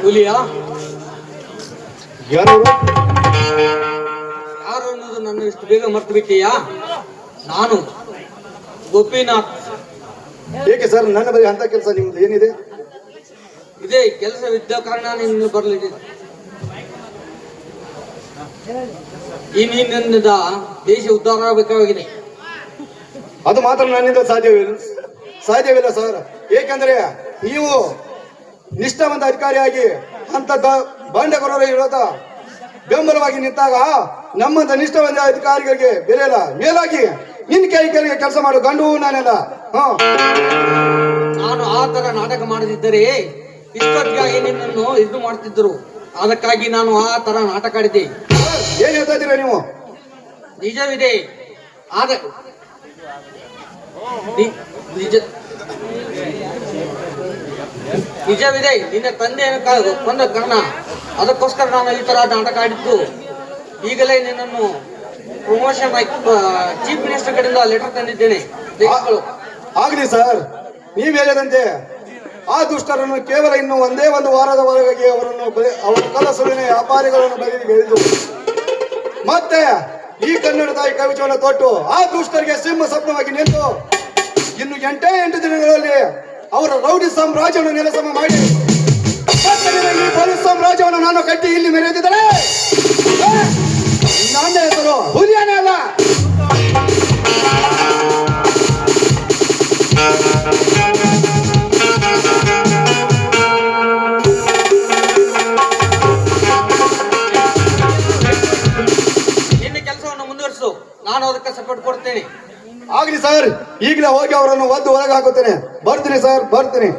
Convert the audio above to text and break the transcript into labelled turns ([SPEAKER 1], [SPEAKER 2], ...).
[SPEAKER 1] ಹುಲಿಯಾ?
[SPEAKER 2] ಯಾರು
[SPEAKER 1] ಯಾರು ಅನ್ನೋದು ನನ್ನ ಇಷ್ಟು ಬೇಗ ಮರ್ತು ಬಿಟ್ಟಿಯಾ? ನಾನು ಗೋಪಿನಾಥ್.
[SPEAKER 2] ಏಕೆ ಸರ್ ನನ್ನ ಬಳಿ ಅಂತ ಕೆಲಸ ನಿಮ್ದು ಏನಿದೆ?
[SPEAKER 1] ಇದೇ ಕೆಲಸವಿದ್ದ ಕಾರಣ ನಿನ್ನ ಬರಲಿದೆ. ಈ ನಿನ್ನಿಂದ ದೇಶ ಉದ್ಧಾರ ಆಗಬೇಕಾಗಿದೆ.
[SPEAKER 2] ಅದು ಮಾತ್ರ ನನ್ನಿಂದ ಸಾಧ್ಯವಿಲ್ಲ ಸರ್. ಏಕೆಂದರೆ ನೀವು ನಿಷ್ಠಾವಂತ ಅಧಿಕಾರಿಯಾಗಿ ಅಂತ ಬಾಂಡಗರವರ ವಿರೋಧ ಬೆಂಬಲವಾಗಿ ನಿಂತಾಗ ನಮ್ಮಂತ ನಿಷ್ಠಾವಂತ ಅಧಿಕಾರಿಗಳಿಗೆ ಬೆಲೆ ಇಲ್ಲ. ಮೇಲಾಗಿ ನಿನ್ನ ಕೈಗೆ ಕೆಲಸ ಮಾಡೋ ಗಂಡು ನಾನೆಲ್ಲ.
[SPEAKER 1] ನಾನು ಆ ತರ ನಾಟಕ ಮಾಡದಿದ್ದರೆ ಇಷ್ಟೊತ್ತಿಗಾಗಿ ನಿನ್ನನ್ನು ಇದು ಮಾಡ್ತಿದ್ರು. ಅದಕ್ಕಾಗಿ ನಾನು ಆ ತರ ನಾಟಕ ಆಡಿದ್ದೆ.
[SPEAKER 2] ಏನ್ ಹೇಳ್ತಾ ಇದ್ದೀರಾ ನೀವು?
[SPEAKER 1] ನಿಜವಿದೆ. ಆದ ನಿಜವಿದೆ. ನಿನ್ನ ತಂದೆಯನ್ನು ಕೊಂದ ಕಾರಣ ಅದಕ್ಕೋಸ್ಕರ ನಾನು ಈ ತರ ನಾಟಕ ಆಡಿದ್ದು. ಈಗಲೇ ನಿನ್ನನ್ನು ಪ್ರಮೋಷನ್ ಚೀಫ್ ಮಿನಿಸ್ಟರ್ ಕಡೆಯಿಂದ ಲೆಟರ್ ತಂದಿದ್ದೇನೆ.
[SPEAKER 2] ಆಗಲಿ ಸರ್, ನೀವ್ ಹೇಳಿದಂತೆ ಆ ದುಷ್ಟರನ್ನು ಕೇವಲ ಇನ್ನು ಒಂದೇ ಒಂದು ವಾರದವರೆಗೆ ಅವರ ಕಲಸುಳಿನ ವ್ಯಾಪಾರಿಗಳನ್ನು ಬಗೆದು ಮತ್ತೆ ಈ ಕನ್ನಡ ತಾಯಿ ಕವಚವನ್ನು ತೊಟ್ಟು ಆ ದುಷ್ಟರಿಗೆ ಸಿಂಹ ಸ್ವಪ್ನವಾಗಿ ನಿಂತು ಇನ್ನು 8 ದಿನಗಳಲ್ಲಿ ಅವರ ರೌಡಿ ಸಾಮ್ರಾಜ್ಯವನ್ನು ನೆಲಸಮ ಮಾಡಿ ಈ ಪೊಲೀಸ್ ಸಾಮ್ರಾಜ್ಯವನ್ನು ನಾನು ಕಟ್ಟಿ ಇಲ್ಲಿ ಮೆರೆದಿದ್ದರೆ ನನ್ನ ಹೆಸರು ಹುಲಿಯಾನೇ ಅಲ್ಲ.
[SPEAKER 1] ನಿನ್ನ ಕೆಲಸವನ್ನು ಮುಂದುವರಿಸು, ನಾನು ಅದಕ್ಕೆ ಸಪೋರ್ಟ್ ಕೊಡ್ತೇನೆ.
[SPEAKER 2] ಆಗ್ಲಿ ಸರ್, ಈಗಲೇ ಹೋಗಿ ಅವರನ್ನು ಒದ್ದು ಒಳಗೆ ಹಾಕುತ್ತೇನೆ. ಬರ್ತೀನಿ ಸರ್, ಬರ್ತೀನಿ.